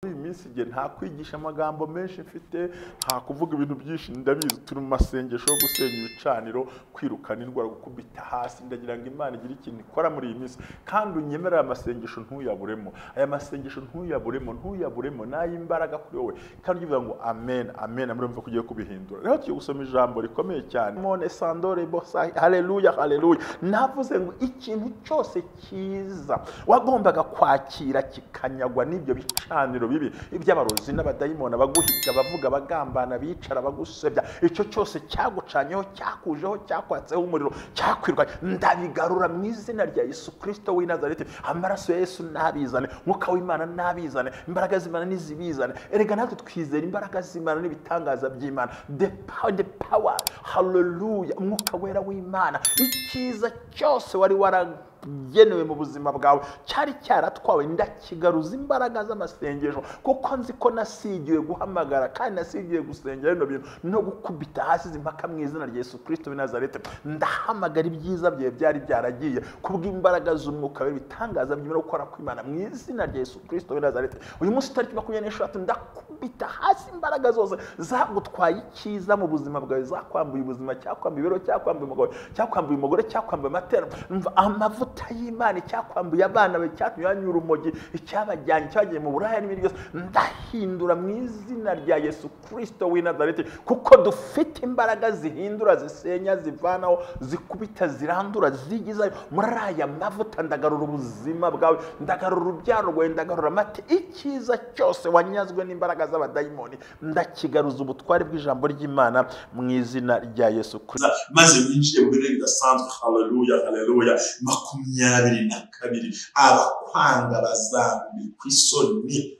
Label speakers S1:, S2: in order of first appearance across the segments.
S1: Muri iyi minsi igihe nta kwigisha amagambo menshi mfite, nta kuvuga ibintu byinshi, ndabizi turi mu masengesho yo gusenya ibicaniro, kwirukana indwara, gukubita hasi. Ndagira ngo Imana igire ikintu ikora muri iyi minsi, kandi unyemerera amasengesho ntuyaburemo. Aya masengesho ntuyaburemo n'ay'imbaraga kuri wowe, kandi uvuga ngo amen amen, murumva kugiye kubihindura. Rero tugiye gusoma ijambo rikomeye cyane, mone sandore bosa, haleluya haleluya. Navuze ngo ikintu cyose cyiza wagombaga kwakira kikanyagwa n'ibyo bicaniro bibi, iby'abarozi n'abadayimoni, abaguhiga, bavuga, bagambana, bicara, bagusebya, icyo cyose cyagucanyeho, cyakujeho, cyakwatseho umuriro, cyakwirwanya, ndabigarura mu izina rya Yesu Kristo w'i Nazareti. Amaraso ya Yesu nabizane, mwuka w'Imana nabizane, imbaraga z'Imana nizibizane. Erega natwe twizera imbaraga z'Imana n'ibitangaza by'Imana, the power, hallelujah, umwuka wera w'Imana. Icyiza cyose wari waragenewe mu buzima bwawe cyari cyaratwawe, ndakigaruza imbaraga z'amasengesho, kuko nzi ko nasigiwe guhamagara kandi nasigiwe gusengera bino bintu no gukubita hasi impaka mu izina rya Yesu Kristo w'i Nazareti. Ndahamagara ibyiza bye byari byaragiye kubw'imbaraga z'umwuka wera, ibitangaza by'Imana gukora kw'Imana mu izina rya Yesu Kristo w'i Nazareti. Uyu munsi tariki 26 ndakubita hasi imbaraga zose zagutwaye icyiza mu buzima bwawe, zakwambuye ubuzima, cyakwambuye ibiro, cyakwambuye umugabo, cyakwambuye umugore, cyakwambuye amatera, amavuta y'Imana, cyakwambuye abana be, cyatumye banyura urumogi, icyabajyanye, cyagiye mu buraya n'ibindi byose, ndahindura mu izina rya Yesu Kristo w'i Nazareti, kuko dufite imbaraga zihindura, zisenya, zivanaho, zikubita, zirandura, zigizayo. Muri aya mavuta ndagarura ubuzima bwawe, ndagarura urubyaro rwawe, ndagarura amate. Icyiza cyose wanyazwe n'imbaraga z'abadayimoni, ndakigaruza ubutware bw'ijambo ry'Imana mu izina rya Yesu Kristo.
S2: Maze winjiye mu birere bidasanzwe, haleluya haleluya. 22 abakwanga bazambikwa isoni,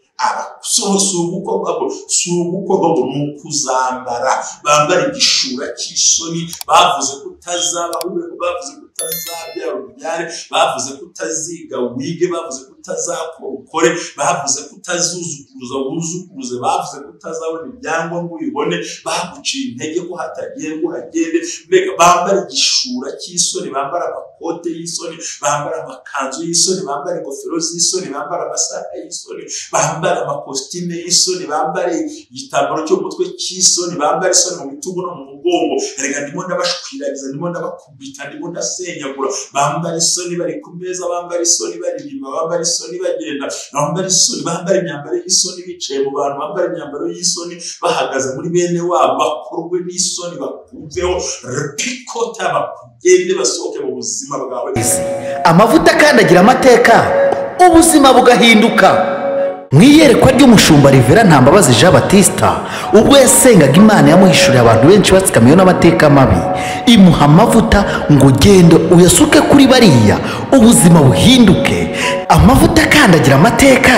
S2: subuko nukuzambara, bambara igishura cy'isoni. Bavuze kutazaba bavuze kutazabyara ubyare, bavuze kutaziga wige, bavuze kutazakora ukore, bavuze kutazuzukuruza wuzukuruze, bavuze kutazabona ibyangombwa ubibone, baguciye intege ko hatagiye uhagende. Mbega bambara igishura cy'isoni, bambara amakote y'isoni, bambara amakanzu y'isoni, bambara ingofero z'isoni, bambara amasaha y'isoni, bambara amakositime y'isoni, bambara igitambaro cyo mutwe cy'isoni, bambara isoni mu bitugu no mu mugongo. Erega ndimo ndabashwiragiza, ndimo ndabakubita, ndimo ndasenyagura. Bambara isoni bari ku meza, bambara isoni baririmba, bambara isoni bagenda, bambara isoni, bambara imyambaro y'isoni bicaye mu bantu, bambara imyambaro y'isoni bahagaze muri bene wabo, bakorwe n'isoni, bakumveho repikota, bakugende basohoke mu buzima bwawe.
S3: Amavuta kandi agira amateka, ubuzima bugahinduka. Mwiyerekwa ry'umushumba Rivera Ntambabazi Jean Baptiste, ubwo yasengaga Imana yamuhishuriye abantu benshi batsikamiwe n'amateka mabi, imuha amavuta ngo gendo uyasuke kuri bariya, ubuzima buhinduke. Amavuta kandi agira amateka,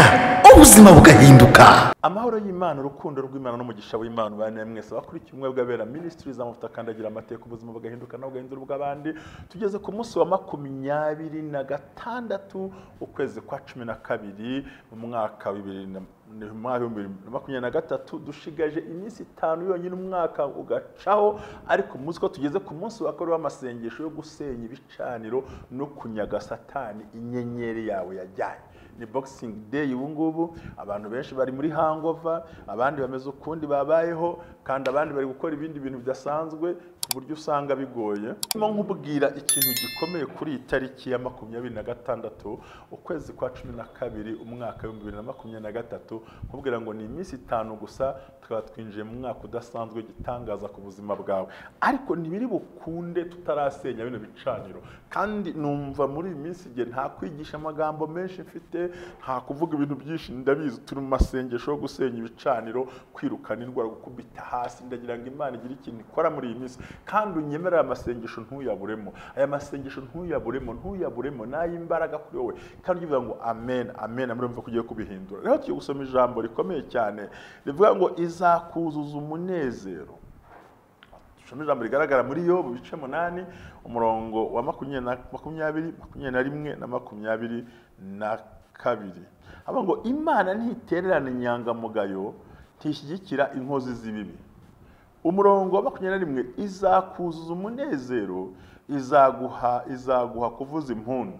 S3: ubuzima bugahinduka.
S1: Amahoro y'Imana, urukundo rw'Imana n'umugisha w'Imana bane mwese bakurikiye umwe bw'abera ministries, amavuta kandi agira amateka, ubuzima bugahinduka no gahindura bw'abandi. Tugeze ku munsi wa 26 ukwezi kwa 12 mu mwaka wa 2023, dushigaje iminsi 5 yonyine umwaka ugacaho. Ariko muzi ko tugeze ku munsi wa kabiri w'amasengesho yo gusenya ibicaniro no kunyaga Satani inyenyeri yawe yajyanye. Ni Boxing Day ubu ngubu, abantu benshi bari muri hangover, abandi bameze ukundi babayeho, kandi abandi bari gukora ibindi bintu bidasanzwe ku buryo usanga bigoye. Nkubwira ikintu gikomeye kuri iyi tariki ya 26 ukwezi kwa 12 umwaka wa 2023, nkubwira ngo ni iminsi 5 gusa tukaba twinjiye mu mwaka udasanzwe, gitangaza ku buzima bwawe. Ariko ntibiri bukunde tutarasenya bino bicaniro, kandi numva muri iyi minsi igihe nta kwigisha amagambo menshi mfite, nta kuvuga ibintu byinshi, ndabizi turi mu masengesho yo gusenya ibicaniro, kwirukana indwara, gukubita hasi. Ndagira ngo Imana igire ikintu ikora muri iyi minsi, kandi unyemerera amasengesho ntuyaburemo. Aya masengesho ntuyaburemo n'ay'imbaraga kuri wowe, kandi uvuga ngo amen amen, murumva kugiye kubihindura. Rero tugiye gusoma ijambo rikomeye cyane rivuga ngo izakuzuza umunezero. Shoma ijambo rigaragara muri Yobu bice 8 umurongo wa 20 na 22. Aba ngo Imana ntitererana inyangamugayo, tishyigikira inkozi z'ibibi. Umurongo wa 21, izakuzuza umunezero, izaguha kuvuza impundu.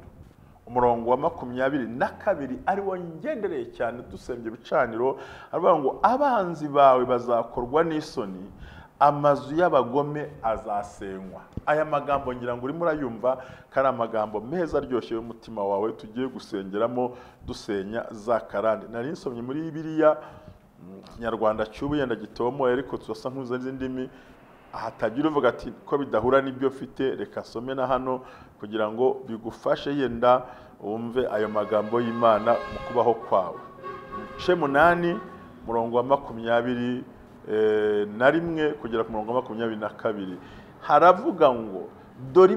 S1: umurongo wa 22 ari wo ngendereye cyane dusembye Ibicaniro, aravuga ngo abanzi bawe bazakorwa n'isoni, amazu y'abagome azasenywa. Aya magambo ngira ngo urimo urayumva kari amagambo meza aryoshye y'umutima wawe tugiye gusengeramo dusenya za karande. Nari nsomye muri Bibiliya Kinyarwanda cyubuye ndagitomoye, ariko turasa nk'uza n'indimi ahatagira uvuga ati ko bidahura n'ibyo mfite, reka some na hano kugira ngo bigufashe yenda wumve ayo magambo y'Imana mu kubaho kwawe. Ibice 8 umurongo wa 21 kugera ku murongo wa 22 haravuga ngo dore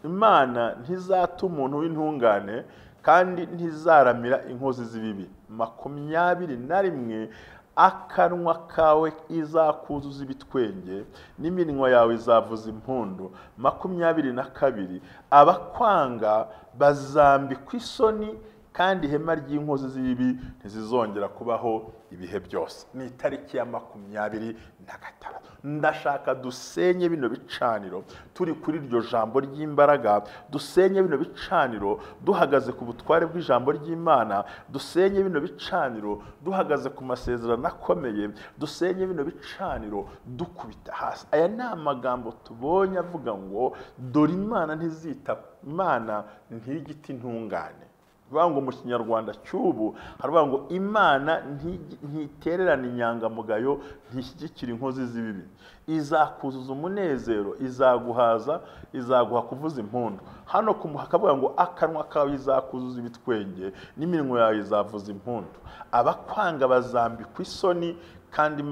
S1: Imana ntizata umuntu w'intungane kandi ntizaramira inkozi z'ibibi. 21 akanwa kawe izakuzuza ibitwenge n'iminwa yawe izavuza impundu. 22 abakwanga bazambikwa isoni kandi ihema ry'inkozi z'ibibi ntizizongera kubaho ibihe byose. Ni itariki ya 23. Ndashaka dusenye bino bicaniro turi kuri iryo jambo ry'imbaraga, dusenye bino bicaniro duhagaze ku butware bw'ijambo ry'Imana, dusenye bino bicaniro duhagaze ku masezerano akomeye, dusenye bino bicaniro dukubita hasi. Aya ni amagambo tubonye avuga ngo dore Imana Imana ntigiti intungane. Bango mu Kinyarwanda cyubu haravuga ngo Imana ntitererana inyangamugayo, ntishyigikira inkozi z'ibibi. Izakuzuza umunezero, izaguhaza, izaguha kuvuza impundu. Hano hakavuga ngo akanwa kawe izakuzuza ibitwenge n'iminwa yawe izavuza impundu. Abakwanga bazambikwa isoni kandi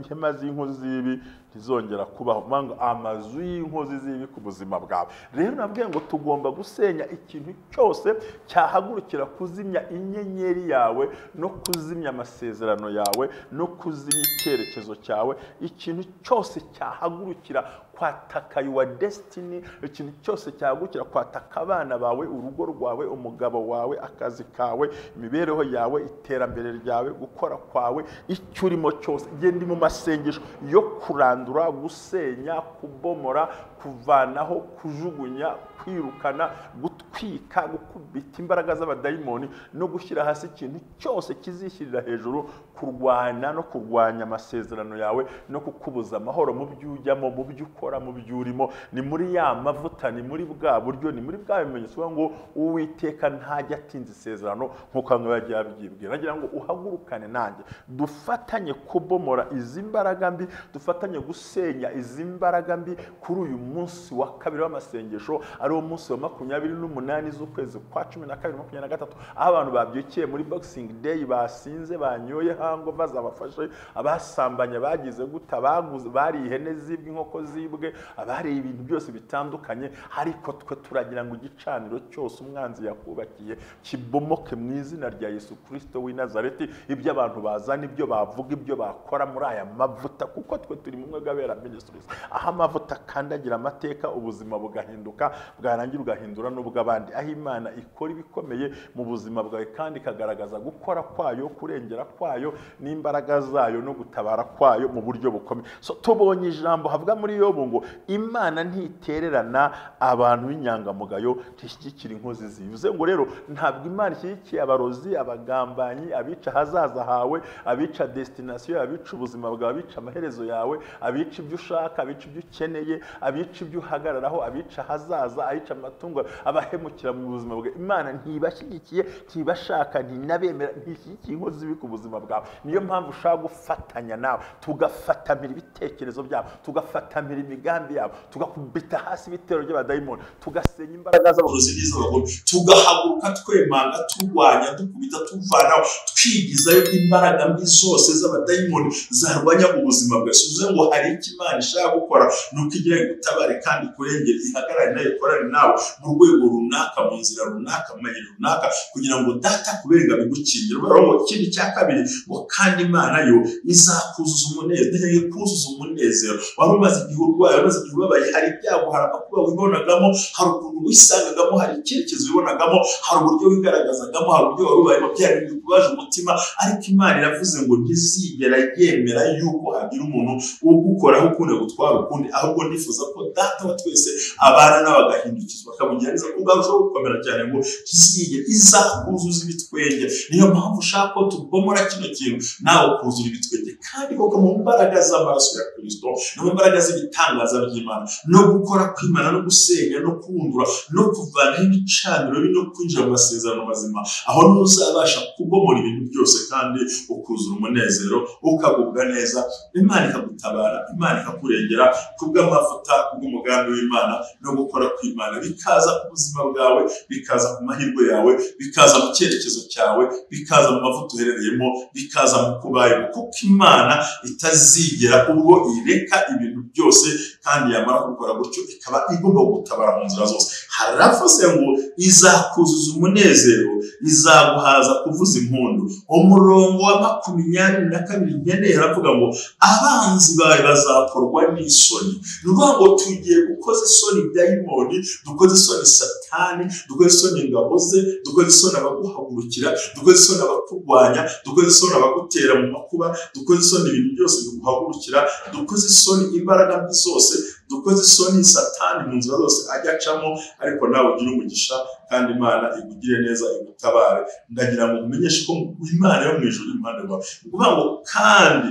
S1: ihema z'inkozi z'ibibi ntizongera kubaho. Mango amazu y'inkozi z'ibibi ku buzima bwawe. Rero nabwiye ngo tugomba gusenya ikintu cyose cyahagurukira kuzimya inyenyeri yawe no kuzimya amasezerano yawe no kuzimya icyerekezo cyawe. Ikintu cyose cyahagurukira kwataka your destiny, ikintu cyose cyahagurukira kwataka abana bawe, urugo rwawe, umugabo wawe, akazi kawe, imibereho yawe, iterambere ryawe, gukora kwawe, icyo urimo cyose. Genda mu masengesho yo kurandura, gusenya, kubomora, kuvanaho, kujugunya, kwirukana, gutwika, gukubita imbaraga z'abadayimoni no gushyira hasi ikintu cyose kizishyirira hejuru kurwana no kurwanya amasezerano yawe no kukubuza amahoro mu byo ujyamo, mu byo ukora, mu byo urimo. Ni muri ya mavuta, ni muri bwa buryo, ni muri bwa bimenyetso ngo Uwiteka ntajya atinza isezerano nk'uko bamwe bagiye babyibwira. Nagira ngo uhagurukane nanjye dufatanye kubomora izi mbaraga mbi, dufatanye gusenya izi mbaraga mbi kuri uyu munsi wa kabiri w'amasengesho, ari wo munsi wa 28 z'ukwezi kwa 12 2023, aho abantu babyukiye muri Boxing Day, basinze, banyoye hango bazabafashe, abasambanya bagize guta, baguze, bari ihene zibwe, inkoko zibwe, abari ibintu byose bitandukanye. Ariko twe turagira ngo igicaniro cyose umwanzi yakubakiye kibomoke mu izina rya Yesu Kristo w'i Nazareti. Ibyo abantu bazana, ibyo bavuga, ibyo bakora muri aya mavuta, kuko twe turi mu mwe gabera ministries, aho amavuta kandagira amateka, ubuzima bugahinduka, bwarangira ugahindura n'ubw'abandi. Aho Imana ikora ibikomeye mu buzima bwawe kandi ikagaragaza gukora kwayo, kurengera kwayo n'imbaraga zayo no gutabara kwayo mu buryo bukomeye. So tubonye ijambo havuga muri Yobu ngo Imana ntitererana abantu b'inyangamugayo, tishyigikira inkozi zivuze ngo rero ntabwo Imana ishyigikiye abarozi, abagambanyi, abica hazaza hawe, abica destination, abica ubuzima bwawe, abica amaherezo yawe, abica ibyo ushaka, abica ibyo ukeneye, abica ibyo uhagararaho, abica hazaza, abica amatungo, abahemukira mu buzima bwawe. Imana ntibashyigikiye, ntibashaka, ntinabemera, ntishyigikiye inkozi z'ibibi ku buzima bwawe. Niyo mpamvu ushaka gufatanya nawe, tugafatamira ibitekerezo byabo, tugafatamira imigambi yabo, tugakubita hasi ibitero by'abadayimoni, tugasenya imbaraga
S2: z'abarozi n'iz'abagome, tugahaguruka twemanga, turwanya, dukubita, tuvanaho, twigizayo imbaraga mbi zose z'abadayimoni zarwanya ubuzima bwawe. Uvuze ngo hari icyo Imana ishaka gukora, nuko igira gutabare kandi kurengera, ihagarare nayo, ikorane nawe mu rwego runaka, mu nzira runaka, mu mayeri runaka, kugira ngo data kubenga bigukingire. Baraho ikindi cya kabiri ngo kandi Imana yo izakuzuza umunezero. Kuzuza umunezero wari umaze igihe urwaye, umaze igihe ubabaye, hari ibyago, hari amakuba wibonagamo, hari ukuntu wisangagamo, hari icyerekezo wibonagamo, hari uburyo wigaragazagamo, hari uburyo wari ubayemo, byari bikubaje umutima, ariko Imana iravuze ngo ntizigera yemera yuko hagira umuntu ugukoraho ukundi gutwara ukundi, ahubwo ndifuza ko data wa twese abana n'abagahindukizwa akabugira neza ko bwarushaho gukomera cyane ngo ntizigera izakuzuza ibitwenge. Niyo mpamvu ushaka ko tubomora kino kintu nawe ukuzura ibitwenge, kandi koko mu mbaraga z'amaraso ya Kristo no mu mbaraga z'ibitangaza by'Imana no gukora kw'Imana no gusenya no kubundura no kuvanaho ibicaniro no kwinjira mu masezerano mazima, aho ntuzabasha kubomora ibintu byose kandi ukuzura umunezero ukagubwa neza. Imana ikagutabara, Imana ikakurengera kubw'amavuta kubw'umugambi w'Imana no gukora kw'Imana, bikaza ku buzima bwawe, bikaza ku mahirwe yawe, bikaza mu cyerekezo cyawe, bikaza mu mavuta uherereyemo, bikaza mu kubayeho, kuko Imana itazigera ubwo ireka ibintu byose, kandi yamara gukora gutyo ikaba igomba gutabara mu nzira zose. Haravuze ngo izakuzuza umunezero, izaguhaza kuvuza impundu. Umurongo wa 22 nkeneye haravuga ngo abanzi bawe bazakorwa n'isoni. Nuvuga ngo tugiye gukoza isoni dayimoni, dukoze isoni satani, dukoze isoni ingabo ze, dukoze isoni abaguhagurukira, dukoze isoni abakurwanya, dukoze isoni abagutera mu makuba, dukoze isoni ibintu byose biguhagurukira, dukoze isoni imbaraga mbi zose, dukoze isoni satani mu nzira zose ajya acamo, ariko nawe ugira umugisha kandi Imana igugire neza igutabare. Ndagira ngo umenyeshe ko Imana yo mu ijuru impande rwawe, kuvuga ngo kandi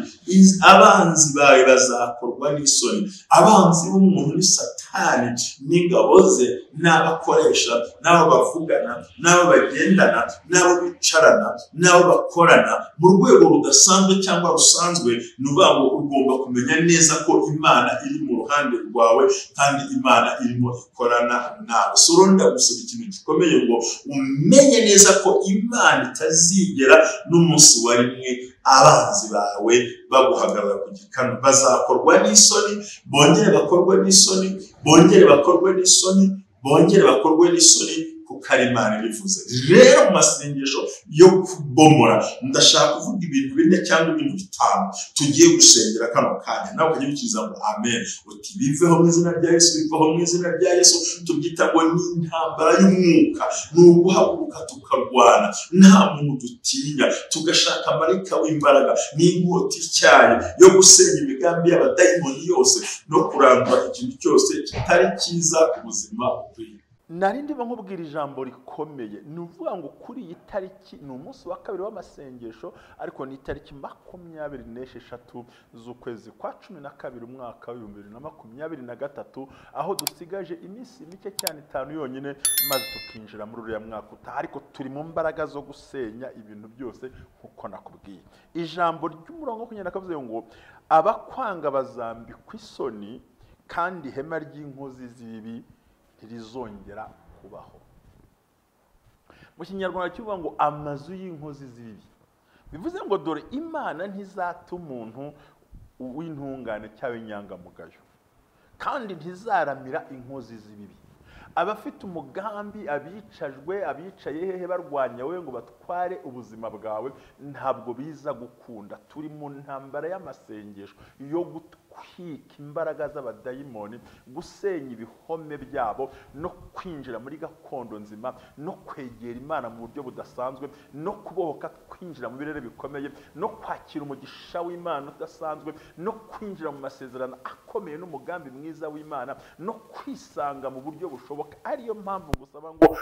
S2: abanzi bawe bazakorwa n'isoni. Abanzi b'umuntu ni satani n'ingabo ze, n'abakoresha, n'abo bavugana, n'abo bagendana, n'abo bicarana, n'abo bakorana mu rwego rudasanzwe cyangwa rusanzwe. Ni ukuvuga ngo ugomba kumenya neza ko Imana iri mu ruhande rwawe kandi Imana irimo ikorana nawe. Soronda gusaba ikintu gikomeye ngo umenye neza ko Imana itazigera n'umunsi wa rimwe abanzi bawe baguhagarara ku gikanu. Bazakorwa n'isoni, bongere bakorwe n'isoni, bongere bakorwe n'isoni, bongere bakorwe n'isoni, kuko ari Imana ibivuze. Rero mu masengesho yo kubomora ndashaka kuvuga ibintu 4 cyangwa ibintu 5 tugiye gusengera kano kanya, nawe ukajya ukiriza ngo amen, uti biveho mu izina rya Yesu, biveho mu izina rya Yesu. Tubyita ngo ni intambara y'umwuka, ni uguhaguruka tukarwana, nta muntu dutinya, tugashaka marayika w'imbaraga n'inkota ityaye yo gusenya imigambi y'abadayimoni yose no kurandura ikintu cyose kitari cyiza ku buzima bwawe.
S1: Narindi nkubwira ijambo rikomeye, ni uvuga ngo kuri iyi tariki ni umunsi wa 2 w'amasengesho, ariko ni tariki 26 z'ukwezi kwa 12 umwaka wa 2023, aho dusigaje iminsi mike cyane 5 yonyine maze tukinjira muri uriya mwaka utaha. Ariko turi mu mbaraga zo gusenya ibintu byose nkuko nakubwiye. Ijambo ry'umurongo kunyana kavuze ngo abakwanga bazambikwa isoni, kandi ihema ry'inkozi z'ibibi ntirizongera kubaho. Mu Kinyarwanda kivuga ngo amazu y'inkozi z'ibibi, bivuze ngo dore Imana ntizata umuntu w'intungane cyangwa inyangamugayo, kandi ntizaramira inkozi z'ibibi. Abafite umugambi, abicajwe, abicaye hehe barwanya we ngo batware ubuzima bwawe, ntabwo biza gukunda. Turi mu ntambara y'amasengesho yo kwika imbaraga z'abadayimoni, gusenya ibihome byabo no kwinjira muri gakondo nzima, no kwegera Imana mu buryo budasanzwe, no kubohoka kwinjira mu birere bikomeye, no kwakira umugisha w'Imana udasanzwe, no kwinjira mu masezerano akomeye n'umugambi mwiza w'Imana, no kwisanga mu buryo bushoboka. Ariyo mpamvu gusaba ngo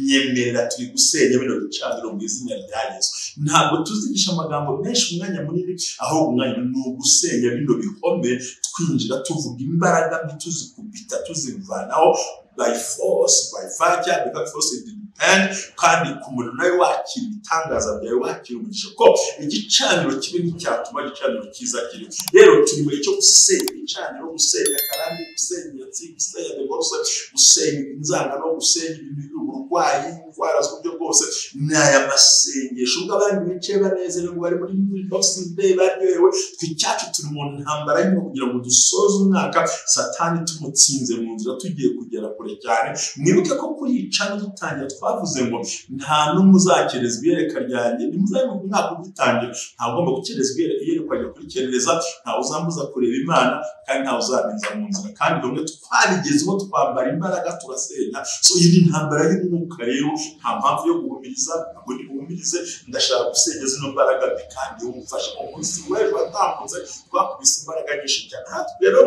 S2: nyemerera turi gusenya bino bicaniro mu izina rya Yesu. Ntabwo tuzigisha amagambo menshi umwanya munini, aho umwanya ni ugusenya bino bihome, twinjira tuvuga imbaraga mbi, tuzikubita, tuzivanaho by force, by fire, because force is depend, kandi ku muntu nawe wakira ibitangaza byawe, wakira umugisha ko igicaniro kibe n'icyatuma igicaniro kiza kiri. Rero turi mu cyo gusenya igicaniro, gusenya karande, gusenya yatsi, gusenya divorce, gusenya inzangano, gusenya ibintu, uburwayi, indwara z'uburyo bwose n'aya masengesho ubwo abandi bicaye banezerewe bari muri Boxing Day baryohewe twicyacu turi mu ntambara y'ino kugira ngo dusoze umwaka satani tumutsinze mu nzira tugiye kugera kure cyane. Mwibuke ko kuri icana dutangira twavuze ngo nta n'umwe uzakerezwa iyerekwa ryanjye nimuzabe mu mwaka ugitangira ntagomba gukerezwa iyerekwa ryo kurikerereza ntawe uzambuza kureba Imana kandi ntawe uzabinza mu nzira kandi bamwe twarigezeho twambara imbaraga turasenya. So iyi ni intambara y'umwuka rero nta mpamvu yo guhumiriza ntabwo nihumirize ndashaka gusenya zino mbaraga kandi umufasha mu munsi w'ejo watambutse twakubise imbaraga nyinshi cyane. Rero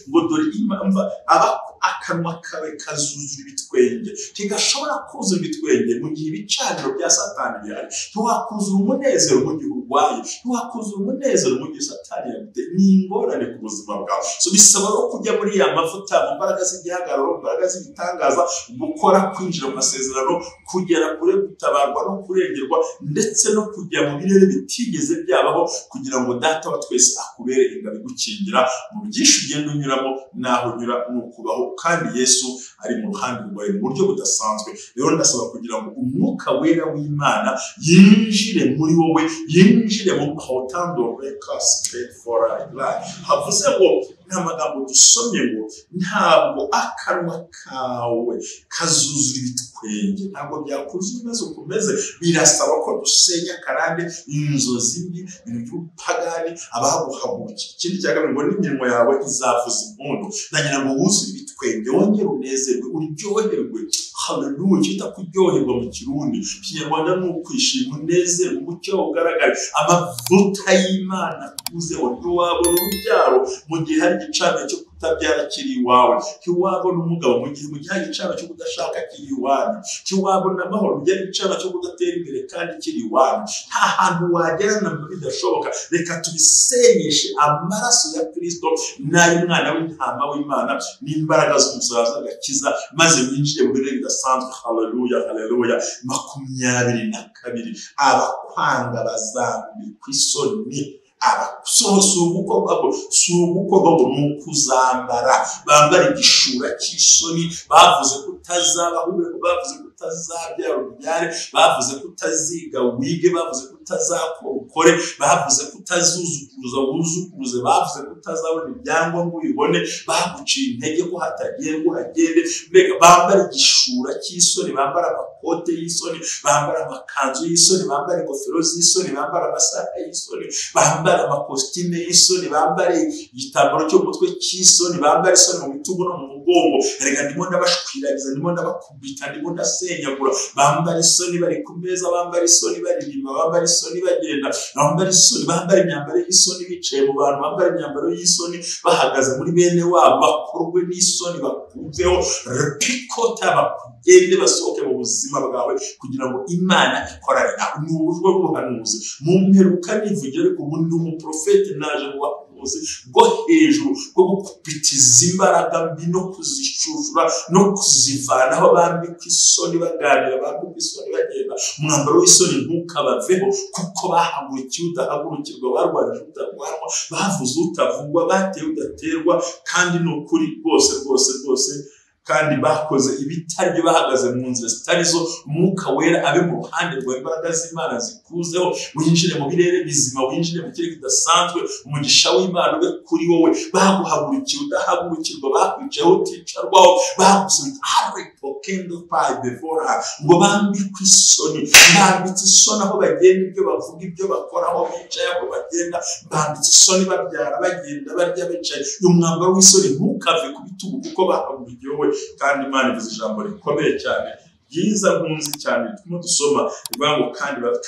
S2: ngo dore impamvu aba akanwa kawe kazuzura ibitwenge ntigashobora kuzura ibitwenge mu gihe ibicaniro bya satani bihari. Ntiwakuzura umunezero mu gihe urwaye, ntiwakuzura umunezero mu gihe satani yaguteye. Ni ingorane ku buzima bwawe. So bisaba no kujya muri ya mavuta mu mbaraga z'igihagararo, mu mbaraga z'ibitangaza, gukora kwinjira mu masezerano, kugera kure, gutabarwa no kurengerwa ndetse no kujya mu birere bitigeze byabaho kugira ngo data wa twese akubere ingabo igukingira mu byinshi ugenda unyuramo naho unyura n'ukubaho kandi Yesu ari mu ruhande rwawe mu buryo budasanzwe. Rero ndasaba kugira ngo umwuka wera w'Imana yinjire muri wowe, yinjire mu hotando rekasi for life. Havuze ngo n'amagambo dusomye ngo ntabwo akanwa kawe kazuzura ibitwenge, ntabwo byakuzuye maze ukomeze. Birasaba ko dusenya karande inzozi mbi, ibintu by'ubupagani abaguhagurukiye. Ikindi cya kabiri ngo n'iminwa yawe izavuza impundu. Nagira ngo wuzuye ibitwenge wongere unezerwe uryoherwe. Haleluya. Cyita kuryoherwa mu Kirundi, Kinyarwanda ni ukwishima, unezerwe, umucyo ugaragare, amavuta y'Imana akuzeho. Ntiwabona urubyaro mu gihe hari igicaniro cyo kutabyara kiri iwawe, ntiwabona umugabo mu gihe hari igicaniro cyo kudashaka kiri iwanyu, ntiwabona amahoro mu gihe hari igicaniro cyo kudatera imbere kandi kiri iwanyu. Nta hantu wagera na bidashoboka. Reka tubisenyeshe amaraso ya Kristo n'ay'umwana w'intama w'Imana n'imbaraga z'umusaraba z'agakiza maze winjire mu birere bidasanzwe. Haleluya, haleluya. 22 abakwanga bazambikwa isoni. Sugukorwa n'ukuzambara bambara igishura cy'isoni. Bavuze kutazaba ahubwo bavuze kutazabyara ubyare, bavuze kutaziga wige, bavuze kutazakora ukore, bavuze kutazuzukuruza wuzukuruze, bavuze kutazabona ibyangombwa ubibone, baguciye intege ko hatagerwa uhagende. Mbega bambara igishura cy'isoni, bambara amakote y'isoni, bambara amakanzu y'isoni, bambara ingofero z'isoni, bambara amasaha y'isoni, bambara amakositime y'isoni, bambare igitambaro cyo mutwe cy'isoni, bambare isoni mu bitugu no mu mugongo. Erega ndimo ndabashwiragiza, ndimo ndabakubita, ndimo ndasenyagura. Bambare isoni bari ku meza, bambare isoni baririmba, bambare isoni bagenda, bambare isoni, bambare imyambaro y'isoni bicaye mu bantu, bambare imyambaro y'isoni bahagaze muri bene wabo, bakorwe n'isoni bakumveho repikota bakugende basohoke mu buzima bwawe kugira ngo Imana ikorane nawe. Ni uburyo bw'ubuhanuzi mu mperuka nivugira, ariko ubundi umuprofete naje ngo bwo hejuru bwo gukubitiza imbaraga mbi no kuzishushura no kuzivanaho. bambikwa isoni baganira, bambikwa isoni bagenda. Umwambaro w'isoni ntukabaveho kuko bahagurukiye udahagurukirwa, barwanije utarwanwa, bavuze utavugwa, bateye udaterwa. Kandi ni ukuri rwose rwose rwose kandi bakoze ibitari bahagaze mu nzira zitari zo. Umwuka wera abe mu ruhande rwa imbaraga z'Imana zikuzeho, winjire mu birere bizima, winjire mu kirere kidasanzwe. Umugisha w'Imana ube kuri wowe. Baguhagurukiye udahagurukirwa, bakwicayeho uticarwaho, bagusubiza arepokendo payi befora ngo bambikwe isoni. Bambitse isoni aho bagenda, ibyo bavuga, ibyo bakora, aho bicaye, aho bagenda. Bambitse isoni babyara, bagenda, barya, bicaye. Uyu mwambaro w'isoni ntukave ku bitugu kuko bahagurukiye wowe. Kandi Imana ivuze ijambo rikomeye cyane Byiza nkunzi cyane turimo dusoma rivuga ngo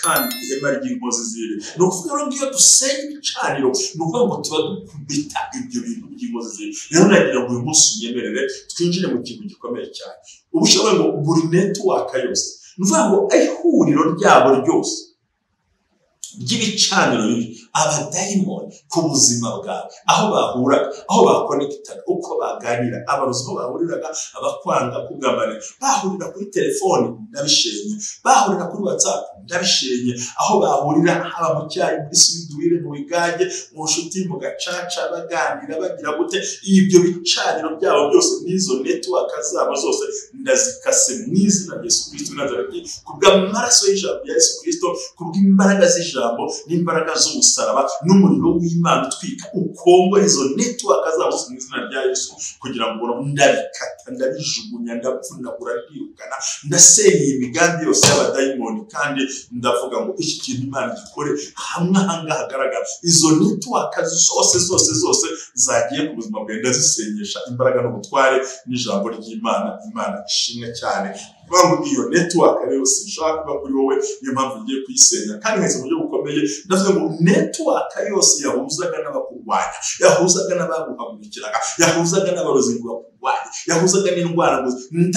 S2: kandi ihema ry'inkozi ziri. Ni ukuvuga ngo iyo dusenya ibicaniro ni ukuvuga ngo tuba dukubita ibyo bintu by'inkozi ziri. Rero nagira ngo uyu munsi unyemerere twinjire mu kintu gikomeye cyane. Ubushoboye ngo buri network yose, ni ukuvuga ngo ihuriro ryabo ryose ry'ibicaniro bibi, abadayimoni ku buzima bwawe, aho bahuraga, aho bakonekitaga, uko baganira, abarozi aho bahuriraga, abakwanga kugambanira, bahurira kuri telefoni ndabishenye, bahurira kuri WhatsApp ndabishenye, aho bahurira haba mu cyayi, muri swiduwire, mu bigage, mu nshuti, mu gacaca, baganira bagira gute, ibyo bicaniro byabo byose n'izo network zabo zose ndazikase mu izina rya Yesu Kristo Nazareti, kubw'amaraso y'ijambo ya Yesu Kristo, kubw'imbaraga z'ijambo n'imbaraga z'umusaraba n'umuriro w'Imana utwika ukongora izo network zabo mu izina rya Yesu, kugira ngo ndabikata, ndabijugunya, ndapfunagura, ndirukana, ndasenya imigambi yose y'abadayimoni, kandi ndavuga ngo iki kintu Imana gikore hamwe ahangaha hagaragara izo network zose zagiye ku buzima bwawe, ndazisenyesha imbaraga n'ubutware n'ijambo ry'Imana. Imana ishimwe cyane. Bangu iyo network rero sinshaka kuba kuri wowe, niyo mpamvu ngiye kuyisenya kandi nkese mu buryo bukomeye. Ndavuga ngo network yose yahuzaga n'abakurwanya, yahuzaga n'abaguhagurikiraga, yahuzaga n'abarozi bakurwanya, yahuzaga n'indwara,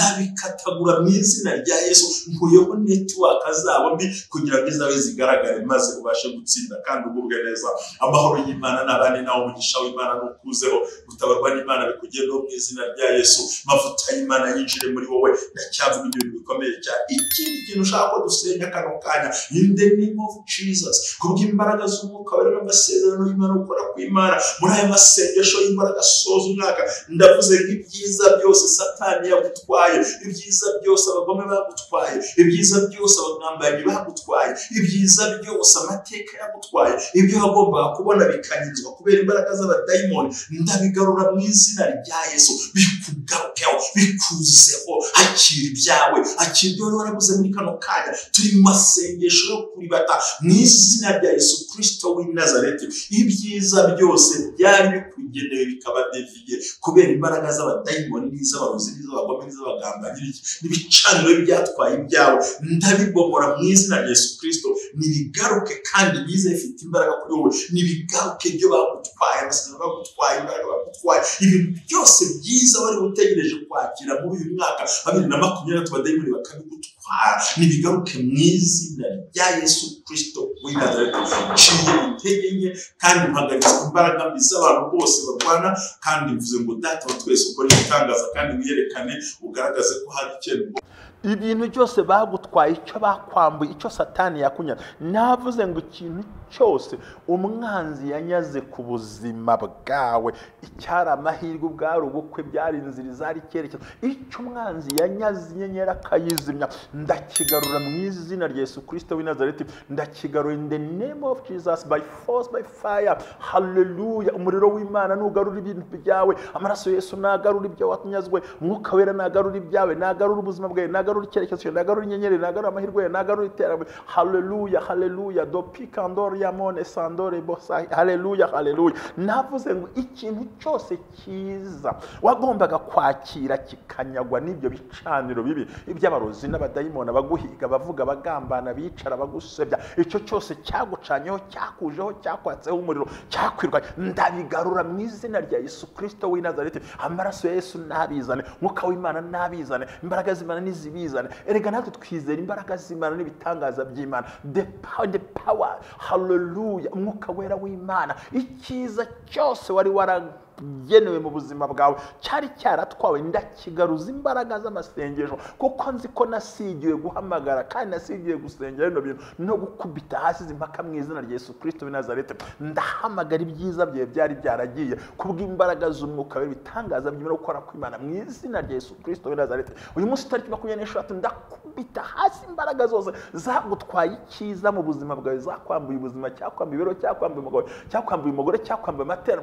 S2: ndabikatagura mu izina rya Yesu. Nkuyeho network zabo mbi kugira ngo izabe zigaragare, maze ubashe gutsinda kandi ugubwe neza. Amahoro y'Imana n'abandi nawe, umugisha w'Imana nukuzeho, gutabarwa n'Imana bikugereho mu izina rya Yesu. Mavuta y'Imana yinjire muri wowe, ndacyavuga ibintu bikomeye cyane. Ikindi kintu ushaka ko dusenya kano kanya, in the name of Jesus, kubw'imbaraga z'umwuka wera n'amasezerano y'Imana ukora ku Imana, muri aya masengesho y'imbaraga soza umwaka, ndavuze nk'ibyiza byose Satani yagutwaye, ibyiza byose abagome bagutwaye, ibyiza byose abagambanyi bagutwaye, ibyiza byose amateka yagutwaye, ibyo wagombaga kubona bikanyizwa kubera imbaraga z'abadayimoni, ndabigarura mu izina rya Yesu. Bikugarukeho, bikuzeho, akira ibyawe, akira ibyo warabuze muri kano kanya. Turi mu masengesho yo kuribata mu izina rya Yesu Kristo w'i Nazareti. Ibyiza byose byari bikugenewe bikaba deviye kubera imbaraga z'abadayimoni n'iz'abarozi n'iz'abagome n'iz'abagambanyi n'ibicaniro byatwaye ibyawe, ndabibomora mu izina rya Yesu Kristo. Nibigaruke kandi bize bifite imbaraga kuri wowe, nibigaruke ibyo bagutwaye, amasezerano bagutwaye, imbaraga bagutwaye, ibintu byose byiza wari utegereje kwakira muri uyu mwaka 2023 abadayimoni bakabigutwara, nibigaruke mu izina rya Yesu Kristo w'i Nazareti. Nciye intege nke kandi mpagaritse imbaraga mbi z'abantu bose barwana, kandi mvuze ngo Data wa twese ukora ibitangaza kandi wiyerekane, ugaragaze ko hari ikintu
S1: ibintu byose bagutwaye, icyo bakwambuye, icyo Satani yakunyaze. Navuze ngo ikintu cyose umwanzi yanyaze ku buzima bwawe, icyari amahirwe, ubwari ubukwe, byari inzira zari icyerekezo, icyo umwanzi yanyaze inyenyeri akayizimya, ndakigarura mu izina rya Yesu Kristo w'i Nazareti. Ndakigarura in the name of Jesus, by force, by fire. Hallelujah. Umuriro w'Imana nugarura ibintu byawe, amaraso Yesu nagarura ibyo watanyazwe, Mwuka Wera nagarura ibyawe, nagarura ubuzima bwawe, nagarura icyerekezo, nagarura inyenyeri, nagarura amahirwe, nagarura iterambere. Hallelujah, hallelujah. Dopikandori yamone sandore bosa. Hallelujah, hallelujah. Navuze ngo ikintu cyose cyiza wagombaga kwakira kikanyagwa n'ibyo bicaniro bibi, iby'abarozi n'abadayimoni baguhiga, bavuga, bagambana, bicara, bagusebya, icyo cyose cyagucanyeho, cyakujeho, cyakwatseho umuriro, cyakwirwanya, ndabigarura mu izina rya Yesu Kristo w'i Nazareti. Amaraso ya Yesu nabizane, Mwuka w'Imana nabizane, imbaraga z'Imana nizibizane. Erega natwe twizera imbaraga z'Imana n'ibitangaza by'Imana, the power, hallelujah. Mwuka Wera w'Imana, icyiza cyose wari waragenewe mu buzima bwawe cyari cyaratwawe, ndakigaruza imbaraga z'amasengesho, kuko nzi ko nasigiye guhamagara kandi nasigiye gusengera bino bintu no gukubita hasi impaka mu izina rya Yesu Kristo w'i Nazareti. Ndahamagara ibyiza byawe byari byaragiye kubw'imbaraga z'umwuka w'ibitangaza by'Imana gukora kw'Imana mu izina rya Yesu Kristo w'i Nazareti. Uyu munsi tariki 26 ndakubita hasi imbaraga zose zagutwaye icyiza mu buzima bwawe, zakwambuye ubuzima, cyakwambuye ibiro, cyakwambuye umugabo, cyakwambuye umugore, cyakwambuye amatera,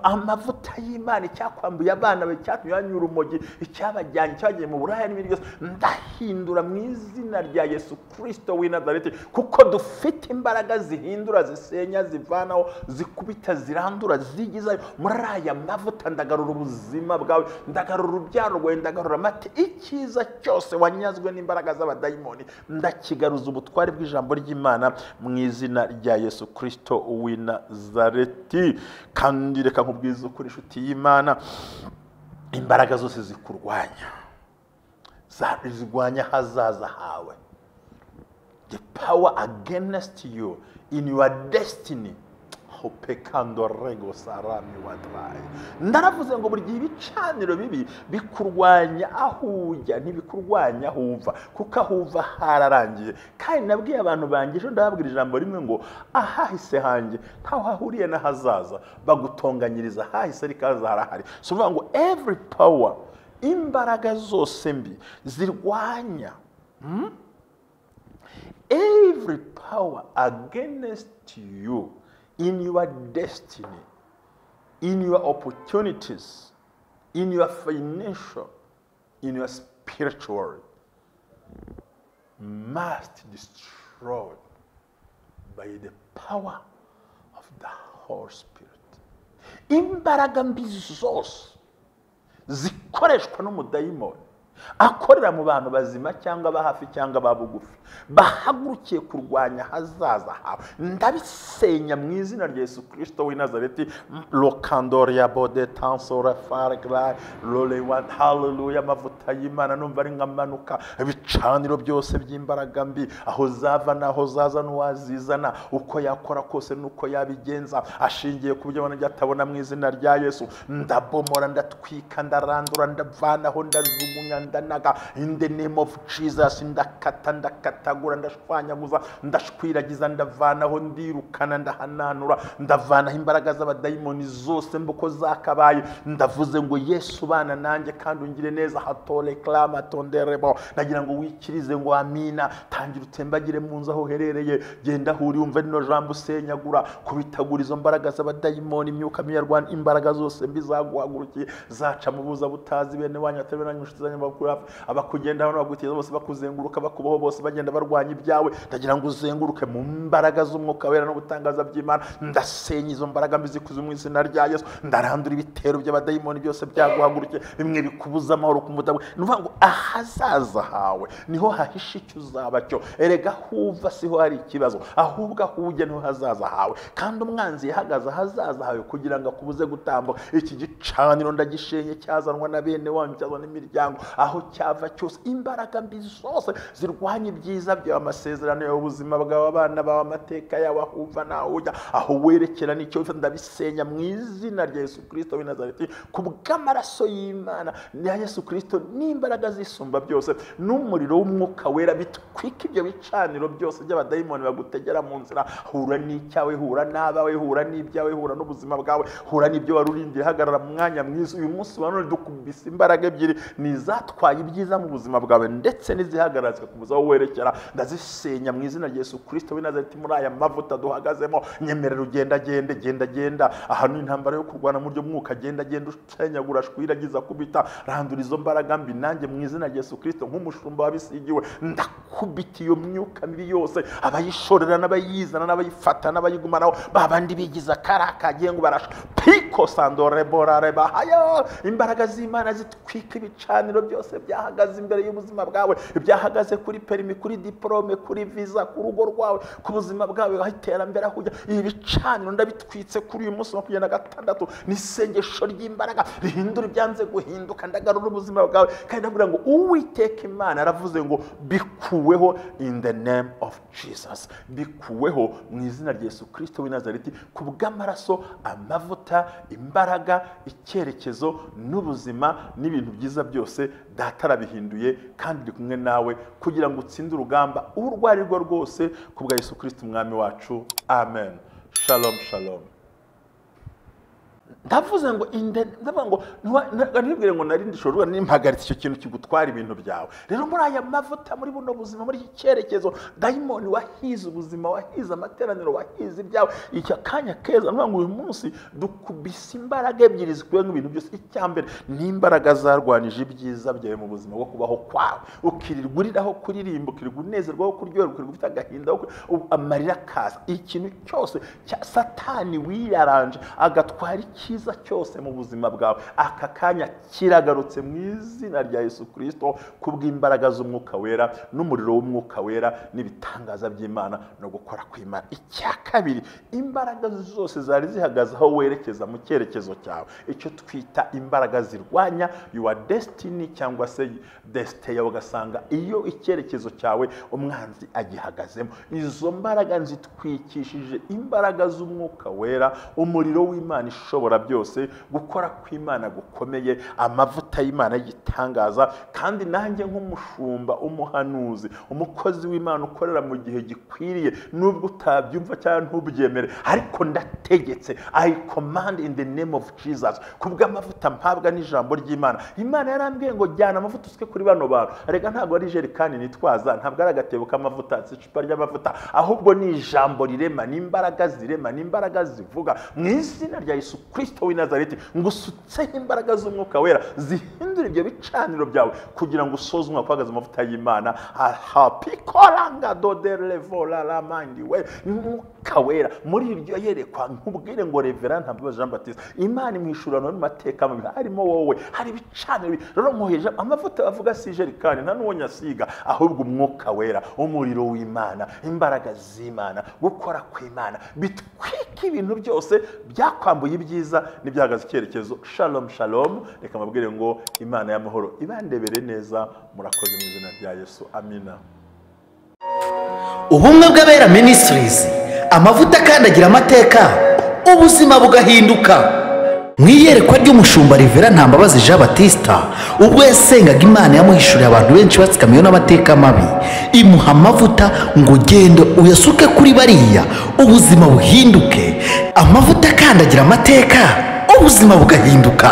S1: amavuta y'Imana, cyakwambuye abana bawe, cyatumye banyura urumogi, icyabajyanye, cyagiye mu buraya n'ibindi byose, ndahindura mu izina rya Yesu Kristo w'i Nazareti, kuko dufite imbaraga zihindura, zisenya, zivanaho, zikubita, zirandura, zigizayo. Muri aya mavuta ndagarura ubuzima bwawe, ndagarura urubyaro rwawe, ndagarura amate, icyiza cyose wanyazwe n'imbaraga z'abadayimoni, ndakigaruza ubutware bw'ijambo ry'Imana mu izina rya Yesu Kristo w'i Nazareti. Kandi reka nkubwize ukuri, inshuti y'Imana, imbaraga zose zikurwanya, zirwanya hazaza hawe, the power against you in your destiny. Pekando rego sarami wadraye. Ndaravuze ngo buri gihe ibicaniro bibi bikurwanya ahujya ntibikurwanya ahuva, kuko ahuva hararangiye. Kandi nabwiye abantu banjye ejo ndababwira ijambo rimwe ngo ahahise hanjye ntaho hahuriye n'ahazaza, bagutonganyiriza ahahise ariko hazaza harahari. So uvuga ngo every power, imbaraga zose mbi zirwanya every power against you in your destiny, in your opportunities, in your financial, in your spiritual, must destroyed by the power of the Holy Spirit. Imbaraga mbi zose zikoreshwa n'umudayimoni akorera mu bantu bazima cyangwa bahafi cyangwa babugufi, bahagurukiye kurwanya hazaza hawe, ndabisenya mu izina rya Yesu Kristo w'i Nazareti. Lokandoria bode tansora fargla lole wa hallelujah. Amavuta y'Imana numva ari nkamanuka, ibicaniro byose by'imbaraga mbi aho zava naho zaza n'uwazizana, uko yakora kose nuko yabigenza ashingiye ku byo wanjye atabona, mu izina rya Yesu ndabomora, ndatwika, ndarandura, ndavanaho, ndajugunya, ndanaga in the name of Jesus. Ndakata, ndakatagura, ndashwanyaguza, ndashwiragiza, ndavanaho, ndirukana, ndahananura, ndavanaho imbaraga z'abadayimoni zose mbuko zakabaye. Ndavuze ngo Yesu bana nanjye kandi ungire neza. Hatole klama tonderebo, nagira ngo wikirize ngo amina. Tangira utembagire mu nzu aho herereye, genda huri umva rino jambo usenyagura, kubitagura izo mbaraga z'abadayimoni, imyuka miyarwana, imbaraga zose mbi zaguhagurukiye zaca mu buza butazi, bene wanyu atabera n'inshuti zanyu abakugenda hano bagutiza bose bakuzenguruka, bakubaho bose bagenda barwanya ibyawe. Ndagira ngo uzenguruke mu mbaraga z'umwuka wera no gutangaza by'Imana. Ndasenya izo mbaraga mbi zikuze mu izina rya Yesu. Ndarandura ibitero by'abadayimoni byose byaguhagurukiye, bimwe bikubuza amahoro ku mudawe. Nuvuga ngo ahazaza hawe niho hahisha icyo uzaba cyo. Erega huva siho hari ikibazo, ahubwo ahujya niho hazaza hawe. Kandi umwanzi yahagaze ahazaza hawe kugira ngo akubuze gutambuka. Iki gicaniro ndagishenye cyazanwa na bene wanyu, cyazanwa n'imiryango, aho cyava cyose imbaraga mbi zose zirwanya ibyiza byawe, amasezerano y'ubuzima bwawe, abana bawe, amateka yawe, ahuva naho ujya, aho werekera n'icyo ndabisenya mu izina rya Yesu Kristo w'i Nazareti, ku bw'amaraso y'Imana ya Yesu Kristo, n'imbaraga zisumba byose, n'umuriro w'umwuka wera bitwika ibyo bicaniro byose by'abadayimoni bagutegera mu nzira. Hura n'icyawe, hura n'abawe, hura n'ibyawe, hura n'ubuzima bwawe, hura n'ibyo warurindira. Hagarara mu mwanya mwiza uyu munsi wa none, dukubise imbaraga ebyiri, nizatwaye ibyiza mu buzima bwawe ndetse n'izihagarazwe kubuza aho werekera. Ndazisenya mu izina rya Yesu Kristo w'i Nazareti. Muri aya mavuta duhagazemo, nyemerera ugenda genda ahantu intambara yo kurwana mu buryo mwuka, genda usenyagura, shwiragiza, kubita, randura izo mbaraga mbi. Nanjye mu izina rya Yesu Kristo nk'umushumba wabisigiwe, ndakubita iyo myuka mibi yose, abayishorera n'abayizana n'abayifata n'abayigumanaho, babandi bigiza karakagiye ngo barasha piko sandore borare bahayo. Imbaraga z'Imana zitwika ibicaniro byose byahagaze imbere y'ubuzima bwawe, byahagaze kuri perimi, kuri diplome, kuri visa, ku rugo rwawe, ku buzima bwawe, aho iterambere ahujya. Ibi bicaniro ndabitwitse kuri uyu munsi wa 26. N'isengesho ry'imbaraga rihindura ibyanze guhinduka, ndagarura ubuzima bwawe. Kandi ndavuga ngo Uwiteka Imana aravuze ngo bikuweho in the name of Jesus, bikuweho mu izina rya Yesu Kristo w'i Nazareti, ku bw'amaraso, amavuta, imbaraga, icyerekezo n'ubuzima n'ibintu byiza byose Data arabihinduye, kandi ndi kumwe nawe kugira ngo utsinde urugamba urwo ari rwo rwose, ku bwa Yesu Kristo umwami wacu. Amen. Shalom shalom. Ndavuze ngo ndavuga ngo nibwire ngo nari ndishobora n'impagaritse icyo kintu kigutwara ibintu byawe. Rero muri aya mavuta, muri buno buzima, muri iki cyerekezo, dayimoni wahize ubuzima, wahize amateraniro, wahize ibyawe, icyo kanya keza. Ndavuga ngo uyu munsi dukubise imbaraga ebyiri zikuye mu bintu byose. Icyambere ni imbaraga zarwanije ibyiza byawe mu buzima bwo kubaho kwawe, ukirirwa uriraho, kuririmba, ukirirwa unezerwaho, kuryoherwa, ukirirwa ufite agahinda, amarira akaza. Ikintu cyose cya Satani wiraranje agatwara cyiza cyose mu buzima bwawe aka kanya kiragarutse mu izina rya Yesu Kristo kubw'imbaraga z'umwuka wera n'umuriro w'umwuka wera n'ibitangaza by'Imana no gukora kw'Imana. Icya kabiri, imbaraga zose zari zihagaze aho werekeza mu cyerekezo cyawe, icyo twita imbaraga zirwanya your destiny cyangwa se destiny yawe, ugasanga iyo icyerekezo cyawe umwanzi agihagazemo. Izo mbaraga nzitwikishije imbaraga z'umwuka wera, umuriro w'Imana ishobora byose, gukora kw'Imana gukomeye, amavuta y'Imana y'igitangaza. Kandi nanjye nk'umushumba, umuhanuzi, umukozi w'Imana ukorera mu gihe gikwiriye, nubwo utabyumva cyangwa ntubyemere, ariko ndategetse, I command in the name of Jesus, kubw'amavuta mpabwa n'ijambo ry'Imana. Imana yarambwiye ngo jyana amavuta usuke kuri bano bantu. Arega ntabwo ari jerikani nitwaza, ntabwo ari agatebo k'amavuta, si icupa ry'amavuta, ahubwo ni ijambo rirema, n'imbaraga zirema, n'imbaraga zivuga. Mu izina rya Yesu Kristo w'i Nazareti ngusutseho imbaraga z'umwuka wera zihindura ibyo bicaniro byawe kugira ngo usoze umwaka uhagaze amavuta y'Imana. Hapikoranga doderlevola la mandi we umwuka wera muri iryo yerekwa nkubwire ngo Reverend Ntambabazi Jean Baptiste, Imana imwishurano n'amateka mabi harimo wowe, hari ibicaniro. Rero muheje amavuta avuga si jerikani, nta n'uwo nyasiga, ahubwo umwuka wera, umuriro w'Imana, imbaraga z'Imana, gukora kw'Imana bitwika ibintu byose byakwambuye ibyiza n'ibyahagaze icyerekezo. Shalom shalom. Reka mabwire ngo Imana y'amahoro ibandebere neza. Murakoze mu izina rya Yesu, amina.
S3: Ubumwe bw'Abera Ministries, amavuta akandagira amateka, ubuzima bugahinduka. Mu iyerekwa ry'umushumba Reverend Ntambabazi Jean Baptiste, ubwo yasengaga Imana yamuhishuriye abantu benshi batsikamiwe n'amateka mabi, imuha amavuta ngo gende uyasuke kuri bariya, ubuzima buhinduke. Amavuta akandagira amateka, ubuzima bugahinduka.